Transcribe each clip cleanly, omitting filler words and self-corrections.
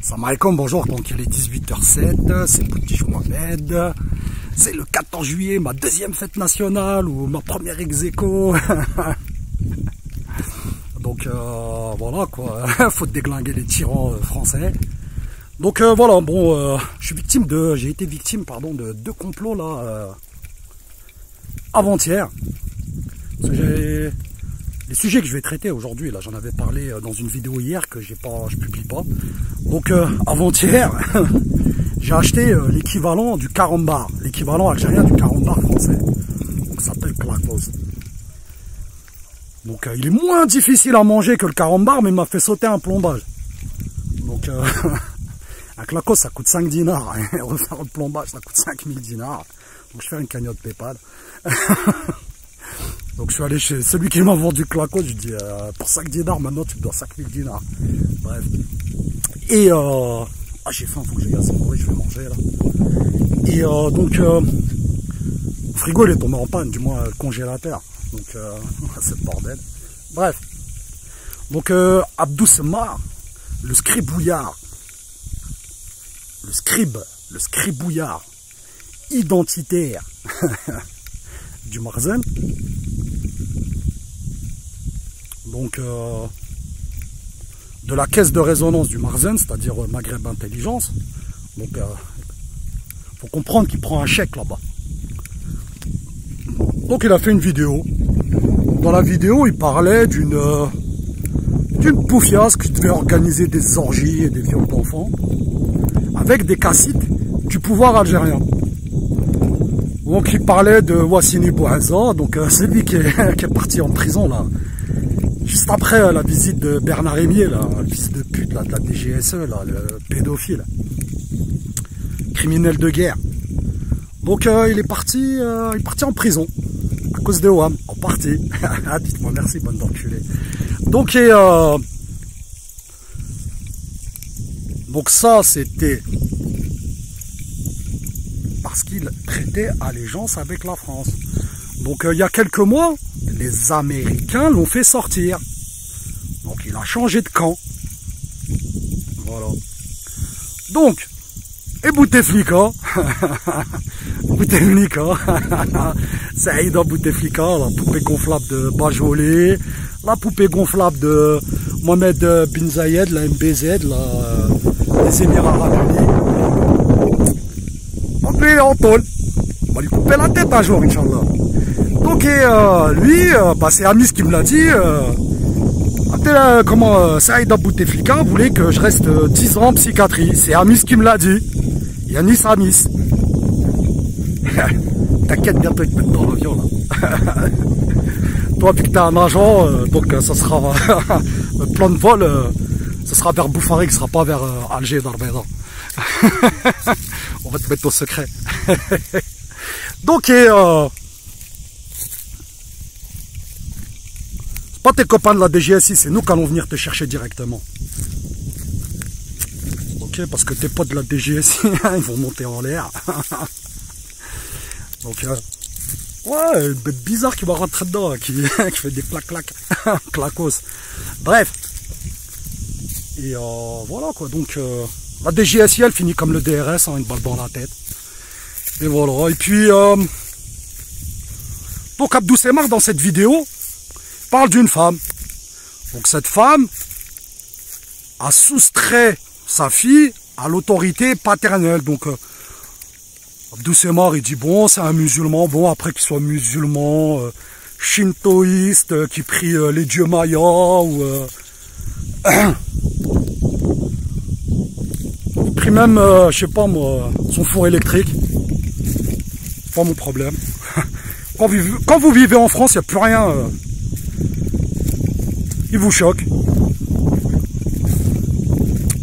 Salam alaikum, bonjour, donc il est 18h07, c'est Petit Mohamed, c'est le 14 juillet, ma deuxième fête nationale, ou ma première ex-aequo. Donc voilà quoi, faut déglinguer les tyrans français. Donc voilà, bon, j'ai été victime de deux complots là, avant-hier. Les sujets que je vais traiter aujourd'hui, là, j'en avais parlé dans une vidéo hier que je publie pas. Donc avant-hier, j'ai acheté l'équivalent du carambar, l'équivalent algérien du carambar français. Donc ça s'appelle Clacos. Donc il est moins difficile à manger que le carambar, mais il m'a fait sauter un plombage. Donc un Clacos ça coûte 5 dinars, et refaire le plombage ça coûte 5000 dinars. Donc je fais une cagnotte PayPal. Donc je suis allé chez celui qui m'a vendu Clacos, je dis pour 5 dinars maintenant tu me dois 5000 dinars. Bref. Et j'ai faim, faut que j'aille à Saint-Maurice, je vais manger là. Et donc le frigo il est tombé en panne, du moins le congélateur. Donc c'est le bordel. Bref. Donc Abdou Semmar, le scribouillard, le scribouillard identitaire du Marzen. Donc de la caisse de résonance du Marzen, c'est-à-dire Maghreb Intelligence. Donc faut comprendre qu'il prend un chèque là-bas. Donc il a fait une vidéo. Dans la vidéo, il parlait d'une poufiasse qui devait organiser des orgies et des viols d'enfants avec des caciques du pouvoir algérien. Donc il parlait de Wassini Bouazza, donc c'est lui qui est parti en prison là. Juste après la visite de Bernard Rémier, là, le fils de pute là, de la DGSE, là, le pédophile, criminel de guerre. Donc il est parti en prison à cause de WAM, en partie. Dites-moi merci, bande d'enculés. Donc donc ça c'était parce qu'il traitait allégeance avec la France. Donc il y a quelques mois, les Américains l'ont fait sortir. Donc il a changé de camp. Voilà. Donc, et Bouteflika, Saïda Bouteflika, la poupée gonflable de Bajolé, la poupée gonflable de Mohamed bin Zayed, la MBZ, les Émirats Arabes Unis. Donc lui il est en tôle. On va lui couper la tête un jour, Inch'Allah. Donc lui, c'est Amis qui me l'a dit. Saïda Bouteflika voulait que je reste 10 ans en psychiatrie. C'est Amis qui me l'a dit. Yanis Amis. T'inquiète, bientôt ils te mettent dans l'avion là. Toi, vu que t'es un agent, donc ça sera le plan de vol, ça sera vers Boufarik, ce sera pas vers Alger, Darbeda. On va te mettre au secret. Donc c'est pas tes copains de la DGSI, c'est nous qui allons venir te chercher directement. Ok, parce que tes potes de la DGSI, ils vont monter en l'air. Donc ouais, une bête bizarre qui va rentrer dedans, qui fait des clac-clac, clacos. Bref. Et voilà quoi, donc la DGSI elle finit comme le DRS, une balle dans la tête. Et voilà, et puis donc Abdou Semmar dans cette vidéo parle d'une femme. Donc cette femme a soustrait sa fille à l'autorité paternelle. Donc Abdou Semmar il dit bon c'est un musulman, bon après qu'il soit musulman, shintoïste, qui prie les dieux mayas ou il prie même je sais pas moi son four électrique. Pas mon problème. Quand vous vivez en France, il n'y a plus rien. Il vous choque.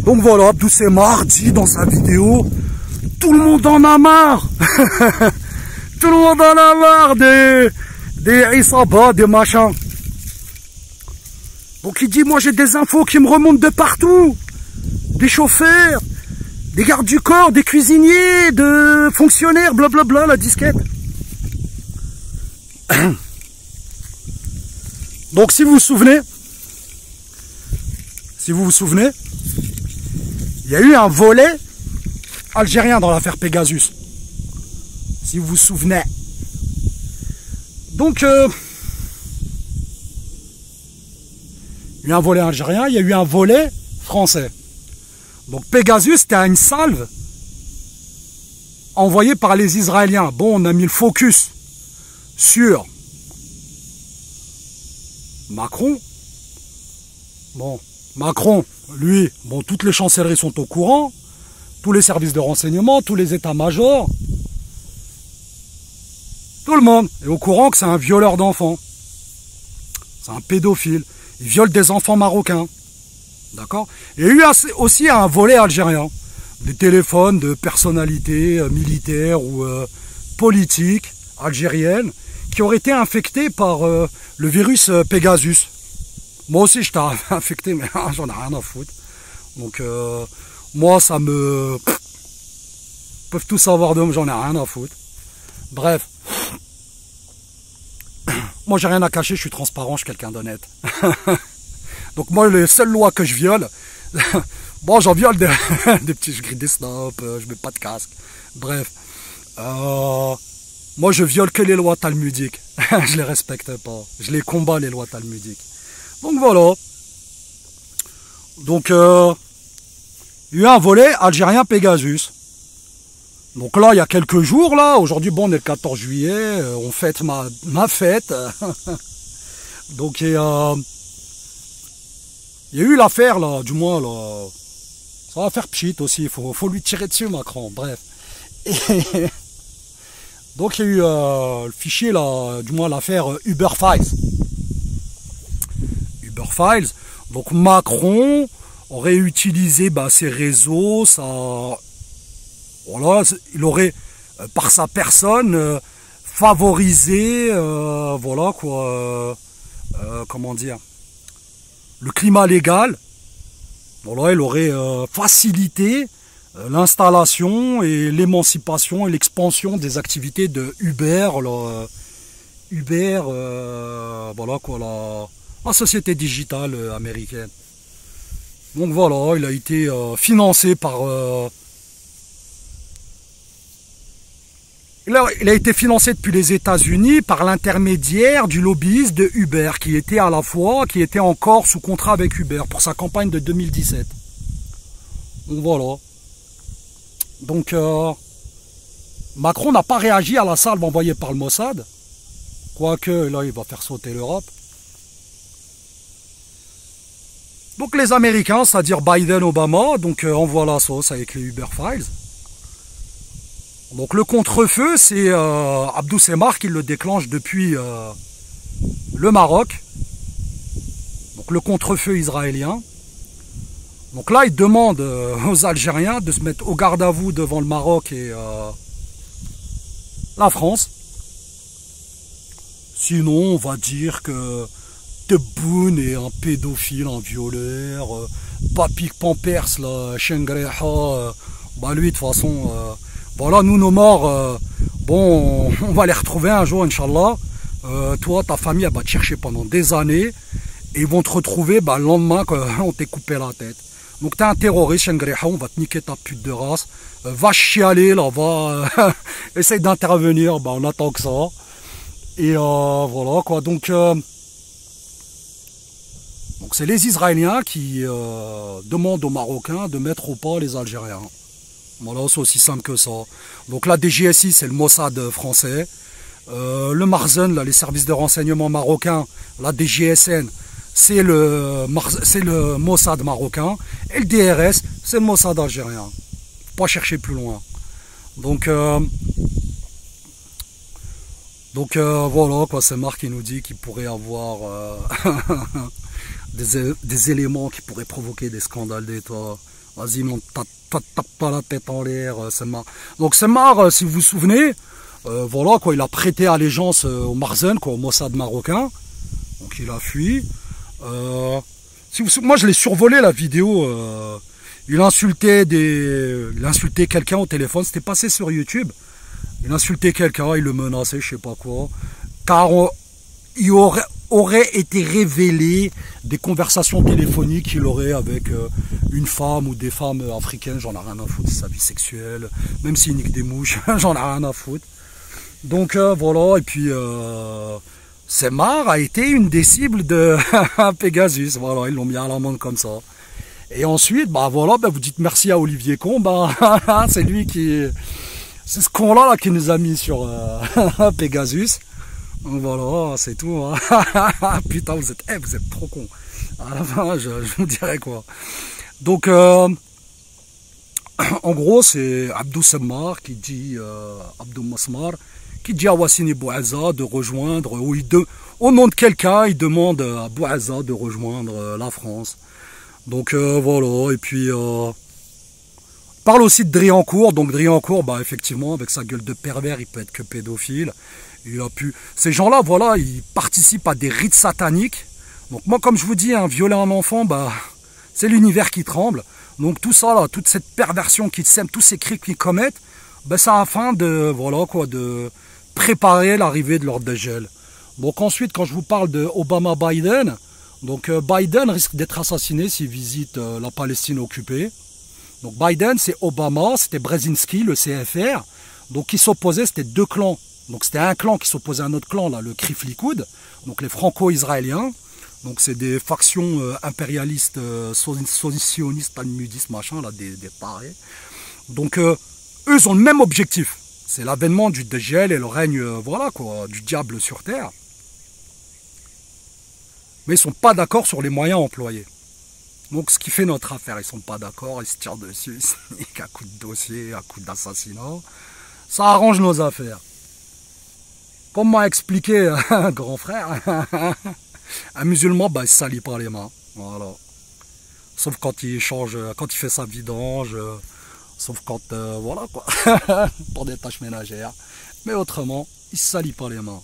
Donc voilà, Abdou Semmar dit dans sa vidéo, tout le monde en a marre. Tout le monde en a marre des Isaba, des machins. Donc il dit, moi j'ai des infos qui me remontent de partout. Des chauffeurs, des gardes du corps, des cuisiniers, de fonctionnaires, blablabla, la disquette. Donc si vous vous souvenez, il y a eu un volet algérien dans l'affaire Pegasus. Si vous vous souvenez. Donc, il y a eu un volet algérien, il y a eu un volet français. Donc Pegasus, c'était une salve envoyée par les Israéliens. Bon, on a mis le focus sur Macron. Bon, Macron, lui, bon, toutes les chancelleries sont au courant, tous les services de renseignement, tous les états-majors, tout le monde est au courant que c'est un violeur d'enfants. C'est un pédophile. Il viole des enfants marocains. D'accord? Il y a eu aussi un volet algérien. Des téléphones de personnalités militaires ou politiques algériennes qui auraient été infectés par le virus Pegasus. Moi aussi, j'étais infecté, mais j'en ai rien à foutre. Donc, moi, ça me... Ils peuvent tout savoir de moi, j'en ai rien à foutre. Bref. Moi, j'ai rien à cacher, je suis transparent, je suis quelqu'un d'honnête. Donc, moi, les seules lois que je viole... bon, j'en viole des petits... Je grille des snaps, je mets pas de casque. Bref. Moi, je viole que les lois talmudiques. Je les respecte pas. Je les combats, les lois talmudiques. Donc, voilà. Donc, il y a eu un volet algérien Pegasus. Donc là, il y a quelques jours, là, aujourd'hui, bon, on est le 14 juillet, on fête ma fête. Donc, il y a eu l'affaire, là, du moins, là, ça va faire pchit aussi, il faut lui tirer dessus, Macron, bref. Et donc, il y a eu le fichier, là, du moins, l'affaire Uber Files. Uber Files, donc Macron aurait utilisé ses réseaux, voilà, il aurait, par sa personne, favorisé, voilà quoi, comment dire, le climat légal. Voilà, il aurait facilité l'installation et l'émancipation et l'expansion des activités de Uber, voilà quoi, la société digitale américaine. Donc voilà, il a été financé par... Il a été financé depuis les États-Unis par l'intermédiaire du lobbyiste de Uber, qui était encore sous contrat avec Uber pour sa campagne de 2017. Donc voilà. Donc Macron n'a pas réagi à la salve envoyée par le Mossad, quoique là il va faire sauter l'Europe. Donc les Américains, c'est-à-dire Biden, Obama, donc envoient la sauce avec les Uber Files. Donc le contre-feu, c'est Abdou Semar qui le déclenche depuis le Maroc. Donc le contre-feu israélien. Donc là, il demande aux Algériens de se mettre au garde à vous devant le Maroc et la France. Sinon, on va dire que Tebboune est un pédophile, un violeur. Papi Pampers, là, Shengreha, lui, de toute façon... voilà, nous, nos morts, bon, on va les retrouver un jour, Inch'Allah. Toi, ta famille, elle va te chercher pendant des années. Et ils vont te retrouver le lendemain quand on t'est coupé la tête. Donc, t'es un terroriste, Shengreha, on va te niquer ta pute de race. Va chialer, là, va... essaye d'intervenir, on attend que ça. Et voilà, quoi. Donc c'est les Israéliens qui demandent aux Marocains de mettre au pas les Algériens. Voilà, c'est aussi simple que ça. Donc la DGSI, c'est le Mossad français. Le Marzen, là, les services de renseignement marocains, la DGSN, c'est le Mossad marocain. Et le DRS, c'est le Mossad algérien. Faut pas chercher plus loin. Donc voilà, quoi, c'est Marc qui nous dit qu'il pourrait avoir des éléments qui pourraient provoquer des scandales d'État. Vas-y, non, tape pas la tête en l'air, Semar. Donc Semar, si vous vous souvenez, voilà, quoi, il a prêté allégeance au Marzen, quoi, au Mossad marocain. Donc il a fui. Moi, je l'ai survolé la vidéo. Il insultait quelqu'un au téléphone. C'était passé sur YouTube. Il insultait quelqu'un, il le menaçait, je sais pas quoi. Car auraient été révélées des conversations téléphoniques qu'il aurait avec une femme ou des femmes africaines. J'en ai rien à foutre de sa vie sexuelle, même s'il nique des mouches, j'en ai rien à foutre. Donc voilà, et puis Semar a été une des cibles de Pegasus. Voilà, ils l'ont mis à l'amende comme ça. Et ensuite, bah voilà, bah vous dites merci à Olivier Con, bah c'est lui qui, c'est ce con là qui nous a mis sur Pegasus. Donc voilà, c'est tout. Hein. Putain, vous êtes trop con. À la fin, je vous dirai quoi. Donc en gros, c'est Abdou Semmar qui dit, Abdou Masmar, qui dit à Wassini Bouazza de rejoindre, au nom de quelqu'un, il demande à Bouazza de rejoindre la France. Donc voilà, et puis parle aussi de Driancourt. Donc Driancourt, bah effectivement, avec sa gueule de pervers, il peut être que pédophile. Il a pu. Ces gens-là, voilà, ils participent à des rites sataniques. Donc moi, comme je vous dis, hein, violer un enfant, bah c'est l'univers qui tremble. Donc tout ça là, toute cette perversion qu'ils sèment, tous ces crimes qu'ils commettent, bah c'est afin de, voilà quoi, de préparer l'arrivée de leur dégel. Donc ensuite, quand je vous parle de Obama-Biden, donc Biden risque d'être assassiné s'il visite la Palestine occupée. Donc Biden, c'est Obama, c'était Brzezinski, le CFR. Donc qui s'opposait, c'était deux clans. Donc c'était un clan qui s'opposait à un autre clan, là, le Krif Likoud, donc les franco-israéliens. Donc c'est des factions impérialistes, sionistes, talmudistes, machin, là, des tarés. Donc eux ont le même objectif. C'est l'avènement du dégel et le règne, voilà quoi, du diable sur terre. Mais ils ne sont pas d'accord sur les moyens employés. Donc ce qui fait notre affaire, ils ne sont pas d'accord, ils se tirent dessus, à coup de dossier, à coup d'assassinat. Ça arrange nos affaires. Comme m'a expliqué un grand frère, un musulman, bah, il se salit pas les mains. Voilà. Sauf quand il change, quand il fait sa vidange, sauf quand, voilà quoi, pour des tâches ménagères. Mais autrement, il se salit pas les mains.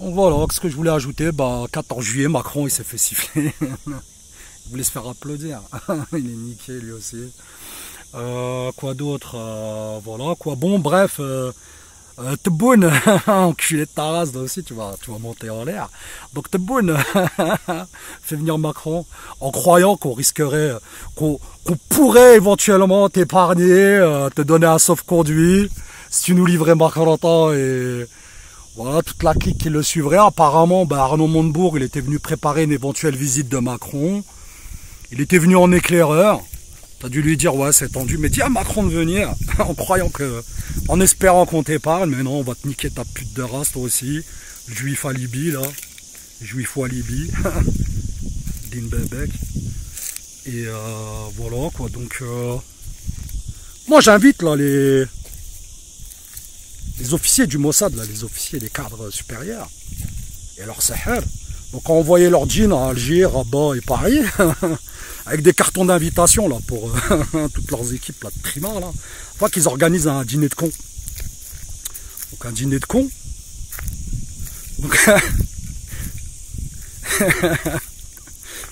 Donc voilà, ce que je voulais ajouter, bah, 14 juillet, Macron, il s'est fait siffler. Il voulait se faire applaudir. Il est niqué lui aussi. Quoi d'autre, voilà, quoi. Bon, bref, Tebboune, enculé de ta race, là aussi, tu vas monter en l'air. Donc Tebboune fait venir Macron en croyant qu'on risquerait, qu'on pourrait éventuellement t'épargner, te donner un sauf-conduit, si tu nous livrais Macron et voilà, toute la clique qui le suivrait. Apparemment, bah, Arnaud Montebourg, il était venu préparer une éventuelle visite de Macron. Il était venu en éclaireur. T'as dû lui dire, ouais, c'est tendu, mais dis à Macron de venir, en croyant que, en espérant qu'on t'épargne, mais non, on va te niquer ta pute de race, toi aussi. Juif alibi, là. Juif ou alibi. Din Bebek. Et voilà, quoi, donc, moi, j'invite, là, les officiers du Mossad, là, les officiers des cadres supérieurs, et leur Sahel, donc, ont envoyé leur jeans à Alger, Rabat et Paris, avec des cartons d'invitation là pour toutes leurs équipes là, de primaires là. Enfin qu'ils organisent un dîner de cons. Donc un dîner de cons. Donc,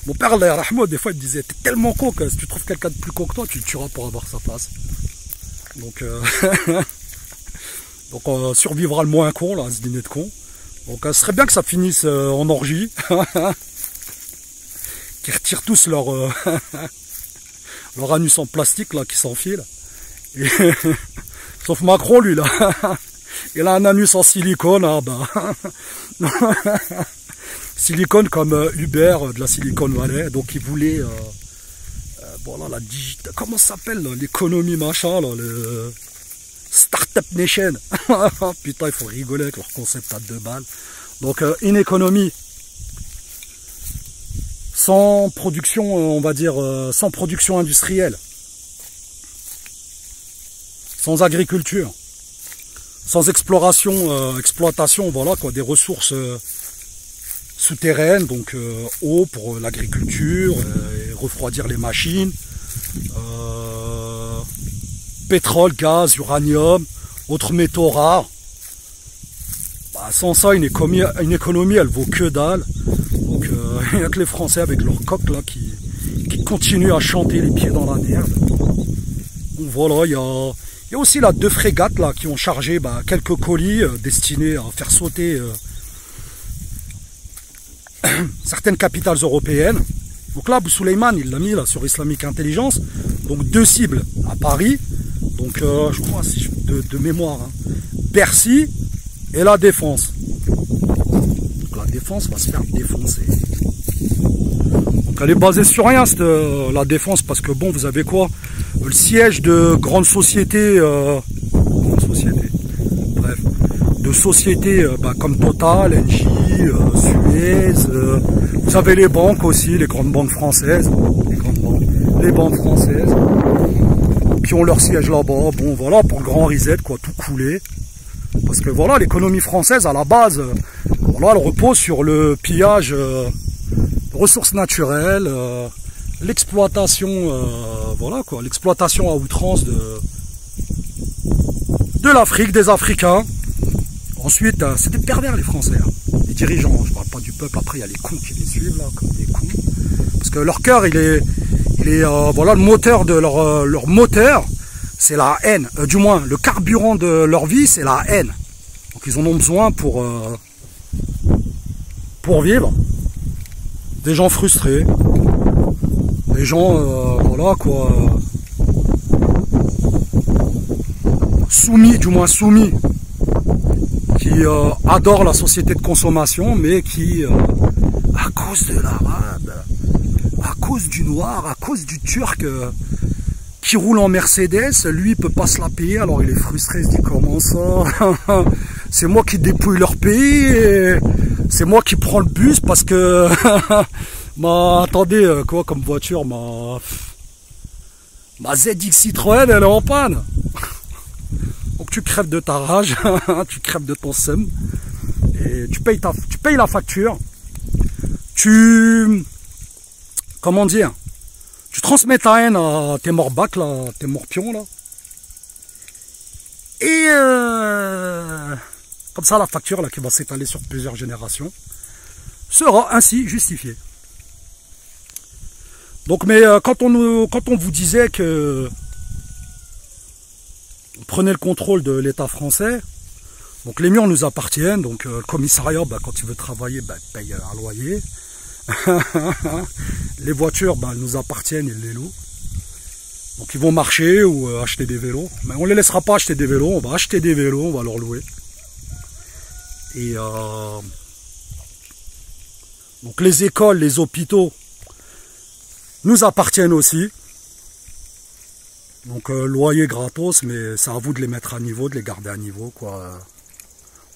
mon père Rahmo, des fois il me disait t'es tellement con que si tu trouves quelqu'un de plus con que toi, tu le tueras pour avoir sa place. Donc donc on survivra le moins con là, à ce dîner de cons. Donc ce serait bien que ça finisse en orgie. Qui retirent tous leur, leur anus en plastique là, qui s'enfile. Sauf Macron lui là. Il a un anus en silicone, hein, bah. Silicone comme Hubert de la Silicon Valley. Donc il voulait voilà la digital. Comment ça s'appelle l'économie machin là, le Startup Nation. Putain, il faut rigoler avec leur concept à 2 balles. Donc une économie sans production, on va dire, sans production industrielle, sans agriculture, sans exploration, exploitation, voilà quoi, des ressources souterraines, donc eau pour l'agriculture, refroidir les machines, pétrole, gaz, uranium, autres métaux rares. Bah, sans ça, une économie, elle vaut que dalle. Donc il n'y a que les Français avec leur coq là qui continuent à chanter les pieds dans la merde. Donc voilà, il y a aussi là 2 frégates là qui ont chargé quelques colis destinés à faire sauter certaines capitales européennes. Donc là, Abou Suleiman, il l'a mis là sur Islamic Intelligence. Donc 2 cibles à Paris. Donc je crois, si de mémoire, hein, Bercy et la Défense. Donc la Défense va se faire défoncer. Donc elle est basée sur rien, la Défense, parce que bon, vous avez quoi? Le siège de grandes sociétés, bref, de sociétés comme Total, Engie, Suez, vous avez les banques aussi, les grandes banques françaises, les banques françaises, qui ont leur siège là-bas. Bon voilà, pour le grand reset, quoi, tout couler. Parce que voilà, l'économie française à la base, voilà, elle repose sur le pillage de ressources naturelles, l'exploitation, voilà quoi, l'exploitation à outrance de l'Afrique, des Africains. Ensuite, c'est des pervers les Français, hein. Les dirigeants, je parle pas du peuple, après il y a les cons qui les suivent là, comme des cons. Parce que leur cœur, il est voilà, le moteur de leur moteur, c'est la haine. Du moins, le carburant de leur vie, c'est la haine. Donc ils en ont besoin pour vivre. Des gens frustrés. Des gens, voilà quoi, soumis, du moins soumis, qui adorent la société de consommation, mais qui, à cause de l'arabe, à cause du noir, à cause du turc qui roule en Mercedes, lui il peut pas se la payer, alors il est frustré, il se dit comment ça, c'est moi qui dépouille leur pays, c'est moi qui prends le bus parce que, attendez, quoi comme voiture, ma ZX Citroën elle est en panne. Donc tu crèves de ta rage, tu crèves de ton seum, et tu payes la facture, comment dire, tu transmets ta haine à tes morbacs là, tes morpions là, et comme ça la facture là qui va s'étaler sur plusieurs générations sera ainsi justifiée. Donc mais quand on vous disait que on prenait le contrôle de l'État français, donc les murs nous appartiennent, donc le commissariat, quand il veut travailler, paye un loyer. Les voitures, elles nous appartiennent, ils les louent. Donc ils vont marcher ou acheter des vélos. Mais on ne les laissera pas acheter des vélos, on va acheter des vélos, on va leur louer. Et donc les écoles, les hôpitaux nous appartiennent aussi. Donc loyer gratos, mais c'est à vous de les mettre à niveau, de les garder à niveau, quoi.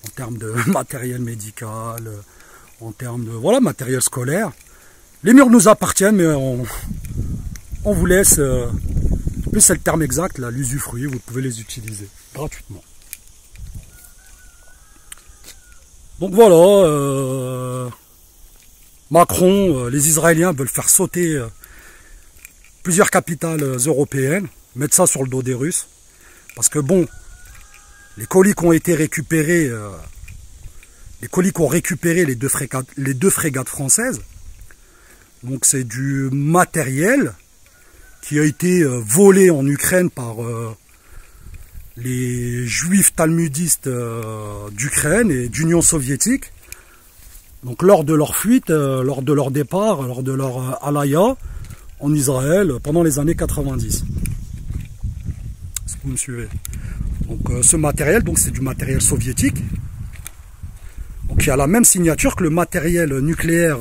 En termes de matériel médical, en termes de voilà, matériel scolaire. Les murs nous appartiennent, mais on vous laisse, plus c'est le terme exact, là, l'usufruit, vous pouvez les utiliser gratuitement. Donc voilà, Macron, les Israéliens veulent faire sauter plusieurs capitales européennes, mettre ça sur le dos des Russes, parce que bon, les colis qui ont été récupérés, les colis qu'ont récupéré les deux frégates françaises, donc c'est du matériel qui a été volé en Ukraine par les juifs talmudistes d'Ukraine et d'Union soviétique. Donc lors de leur fuite, lors de leur départ, lors de leur alaya en Israël pendant les années 90. Est-ce que vous me suivez? Donc ce matériel, donc c'est du matériel soviétique. Donc il y a la même signature que le matériel nucléaire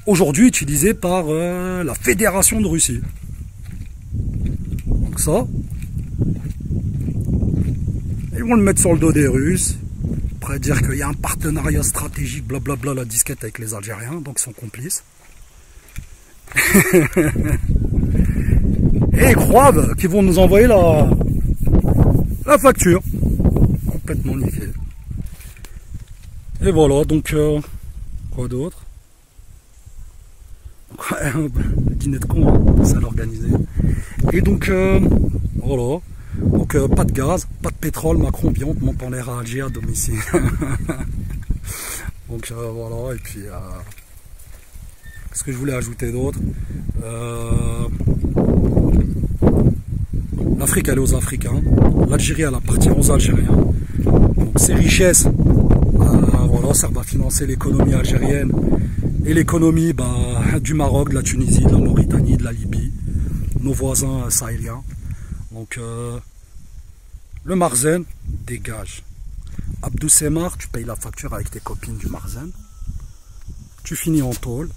aujourd'hui utilisé par la Fédération de Russie. Donc ça, ils vont le mettre sur le dos des Russes, après dire qu'il y a un partenariat stratégique, blablabla, la disquette avec les Algériens, donc ils sont complices. Et ils croient qu'ils vont nous envoyer la facture, complètement niquée. Et voilà, donc, quoi d'autre? Le dîner de con, hein, ça l'organiser. Et donc, voilà. Donc, pas de gaz, pas de pétrole, Macron, bien, on te monte en l'air à Alger à domicile. Donc, voilà, et puis, qu'est-ce que je voulais ajouter d'autre? L'Afrique, elle est aux Africains. L'Algérie, elle appartient aux Algériens. Donc, ces richesses, voilà, ça va financer l'économie algérienne et l'économie du Maroc, de la Tunisie, de la Mauritanie, de la Libye, nos voisins sahéliens. Donc le Marzen dégage. Abdou Semar, tu payes la facture avec tes copines du Marzen. Tu finis en tôle.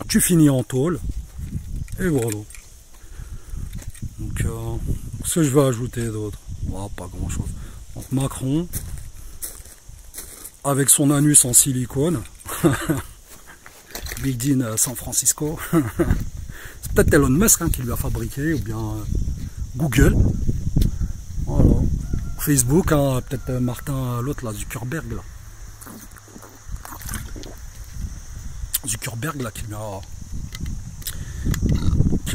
Tu finis en tôle. Et voilà. Donc, ce que je vais ajouter d'autre, pas grand chose. Donc Macron, avec son anus en silicone, Big Dean San Francisco, c'est peut-être Elon Musk qui lui a fabriqué, ou bien Google, voilà. Facebook, peut-être Martin, l'autre là, Zuckerberg là. Zuckerberg là qui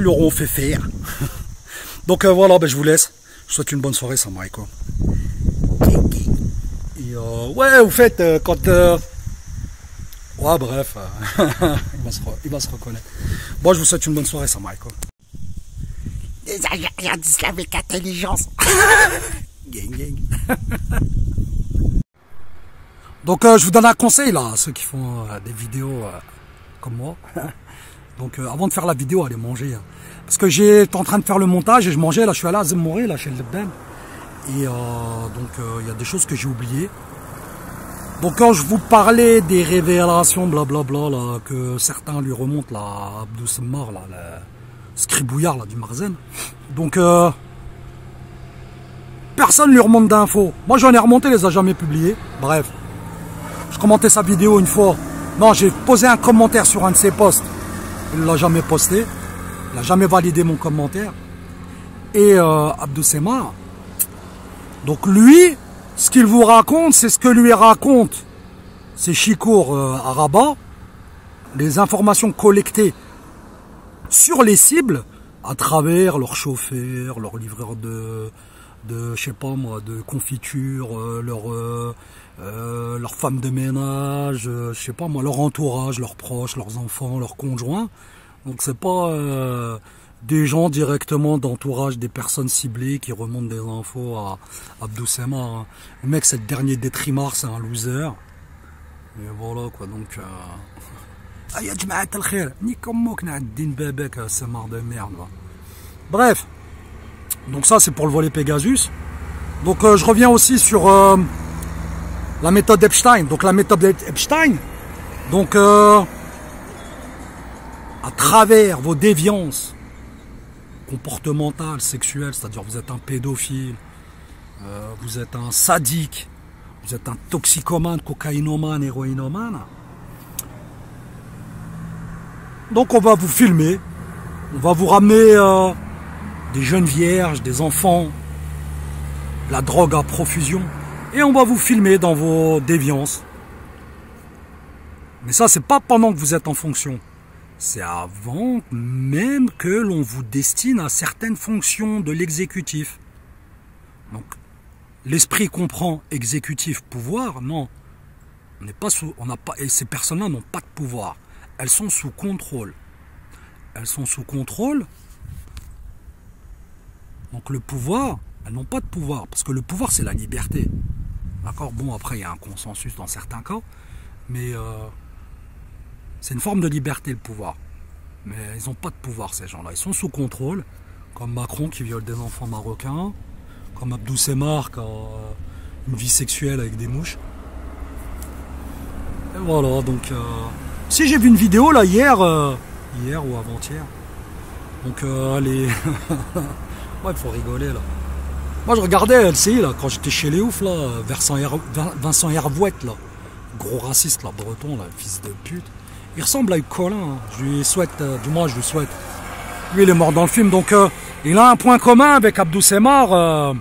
leur ont fait faire. Donc voilà, je vous laisse. Je vous souhaite une bonne soirée, salam alaikum. Et ouais, vous faites quand ouais, bref, il va se reconnaître. Bon, je vous souhaite une bonne soirée, salam alaikum. Les Algériens disent avec intelligence. Gang, gang. Donc je vous donne un conseil là, à ceux qui font des vidéos comme moi. Donc avant de faire la vidéo, allez manger. Parce que j'étais en train de faire le montage et je mangeais, là je suis allé à Zemmouré, là chez le Lebden. Et donc il y a des choses que j'ai oubliées. Donc quand je vous parlais des révélations blablabla là, que certains lui remontent là, Abdou Semar, là, le scribouillard là, du Marzen. Donc personne lui remonte d'infos. Moi j'en ai remonté, les a jamais publiés. Bref. Je commentais sa vidéo une fois. Non, j'ai posé un commentaire sur un de ses posts. Il ne l'a jamais posté. Il n'a jamais validé mon commentaire. Et Abdou Semar, donc lui, ce qu'il vous raconte, c'est ce que lui raconte ces chicours à Rabat, les informations collectées sur les cibles à travers leurs chauffeurs, leurs livreurs de je sais pas moi, de confiture, leurs femmes de ménage, je sais pas moi, leur entourage, leurs proches, leurs enfants, leurs conjoints. Donc c'est pas des gens directement d'entourage des personnes ciblées qui remontent des infos à Abdou Semar. Hein. Le mec c'est le dernier des trimards, c'est un loser. Et voilà quoi, donc ya jma'at al-khair, ni comme moi kna din babek Semar de merde. Bref. Donc ça c'est pour le volet Pegasus. Donc je reviens aussi sur la méthode Epstein. Donc la méthode Epstein, donc à travers vos déviances comportementales, sexuelles, c'est-à-dire vous êtes un pédophile, vous êtes un sadique, vous êtes un toxicomane, cocaïnomane, héroïnomane. Donc on va vous filmer, on va vous ramener des jeunes vierges, des enfants, la drogue à profusion, et on va vous filmer dans vos déviances. Mais ça, c'est pas pendant que vous êtes en fonction. C'est avant même que l'on vous destine à certaines fonctions de l'exécutif. Donc, l'esprit comprend exécutif, pouvoir, non. On n'est pas sous, on n'a pas, et ces personnes-là n'ont pas de pouvoir. Elles sont sous contrôle. Elles sont sous contrôle. Donc le pouvoir, elles n'ont pas de pouvoir, parce que le pouvoir c'est la liberté. D'accord. Bon, après il y a un consensus dans certains cas, mais c'est une forme de liberté le pouvoir. Mais ils n'ont pas de pouvoir ces gens-là, ils sont sous contrôle, comme Macron qui viole des enfants marocains, comme Abdou Semar qui a une vie sexuelle avec des mouches. Et voilà, donc si j'ai vu une vidéo là hier ou avant-hier, donc allez... Ouais, il faut rigoler là. Moi je regardais LCI là, quand j'étais chez les oufs là, Vincent Hervouette là, gros raciste là, breton là, fils de pute. Il ressemble à Hugues Collin, hein. Je lui souhaite, du moins je lui souhaite. Lui il est mort dans le film, donc il a un point commun avec Abdou Semar,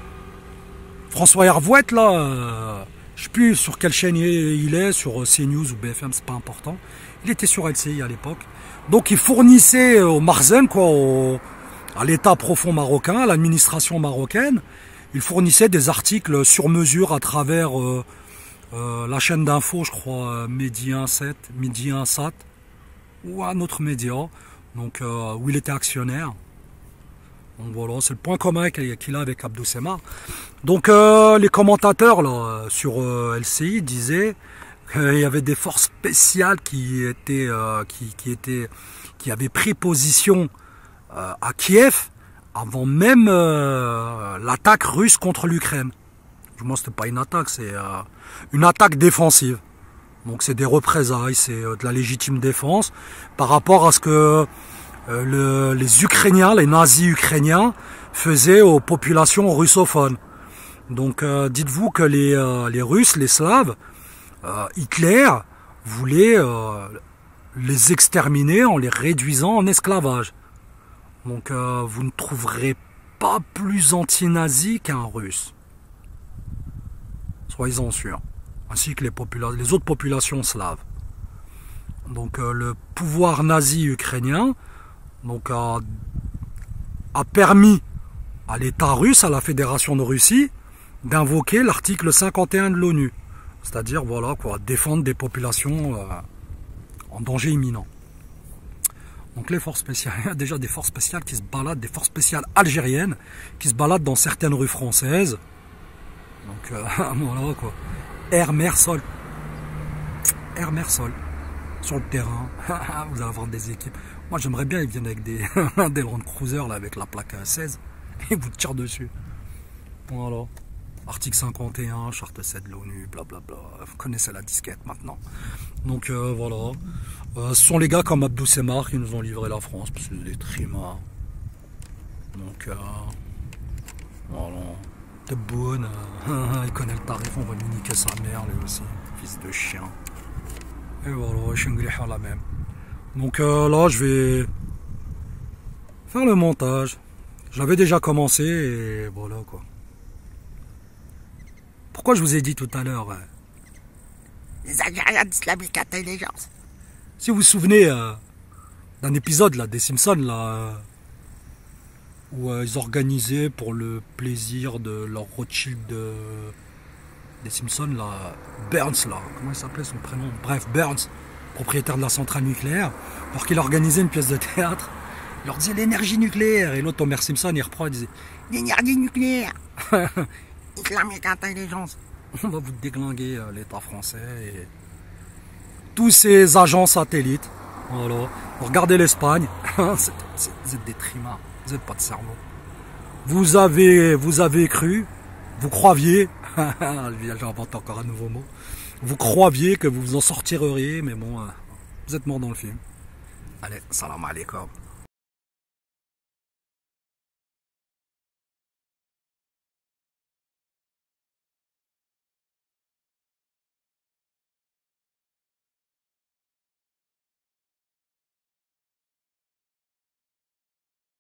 François Hervouette là, je sais plus sur quelle chaîne il est, sur CNews ou BFM, c'est pas important. Il était sur LCI à l'époque. Donc il fournissait au Marzen quoi, à l'État profond marocain, à l'administration marocaine, il fournissait des articles sur mesure à travers la chaîne d'info, je crois, Midi 1 ou un autre média, donc où il était actionnaire. Donc voilà, c'est le point commun qu'il a avec Abdou Semar. Donc les commentateurs là sur LCI disaient qu'il y avait des forces spéciales qui avaient pris position à Kiev avant même l'attaque russe contre l'Ukraine. Du moins, c'était pas une attaque, c'est une attaque défensive. Donc c'est des représailles, c'est de la légitime défense par rapport à ce que les Ukrainiens, les nazis ukrainiens faisaient aux populations russophones. Donc dites-vous que les Russes, les Slaves, Hitler voulait les exterminer en les réduisant en esclavage. Donc vous ne trouverez pas plus anti-nazi qu'un Russe. Soyez-en sûrs. Ainsi que les autres populations slaves. Donc le pouvoir nazi ukrainien donc, a permis à l'État russe, à la Fédération de Russie, d'invoquer l'article 51 de l'ONU. C'est-à-dire, voilà quoi, défendre des populations en danger imminent. Donc les forces spéciales, il y a déjà des forces spéciales qui se baladent, des forces spéciales algériennes qui se baladent dans certaines rues françaises. Donc voilà quoi. Air, mer, sol. Air, mer, sol. Sur le terrain. Vous allez avoir des équipes. Moi j'aimerais bien qu'ils viennent avec des, des Land Cruiser là, avec la plaque 16 et vous tirent dessus. Voilà. Article 51, charte 7 de l'ONU, blablabla. Vous connaissez la disquette maintenant. Donc voilà. Ce sont les gars comme Abdou Semar qui nous ont livré la France, parce que c'est des trimards. Donc voilà. De Boone, il connaît le tarif, on va lui niquer sa mère lui aussi, fils de chien. Et voilà, Shingriha la même. Donc là je vais faire le montage. J'avais déjà commencé et voilà quoi. Pourquoi je vous ai dit tout à l'heure Les Algériens d'Islamic Intelligence. Si vous vous souvenez d'un épisode là, des Simpsons là, où ils organisaient pour le plaisir de leur Rothschild des Simpsons là, Burns là, comment il s'appelait son prénom? Bref, Burns, propriétaire de la centrale nucléaire, alors qu'il organisait une pièce de théâtre, il leur disait l'énergie nucléaire, et l'autre Homer Simpson il reprend et disait L'énergie nucléaire. Islamic Intelligence. On va vous déglinguer l'État français et tous ces agents satellites. Voilà. Regardez l'Espagne. Vous êtes des trimards. Vous n'avez pas de cerveau. Vous avez cru, vous croiez, j'ai inventé encore un nouveau mot, vous croiez que vous vous en sortiriez, mais bon, vous êtes mort dans le film. Allez, salam alaikum.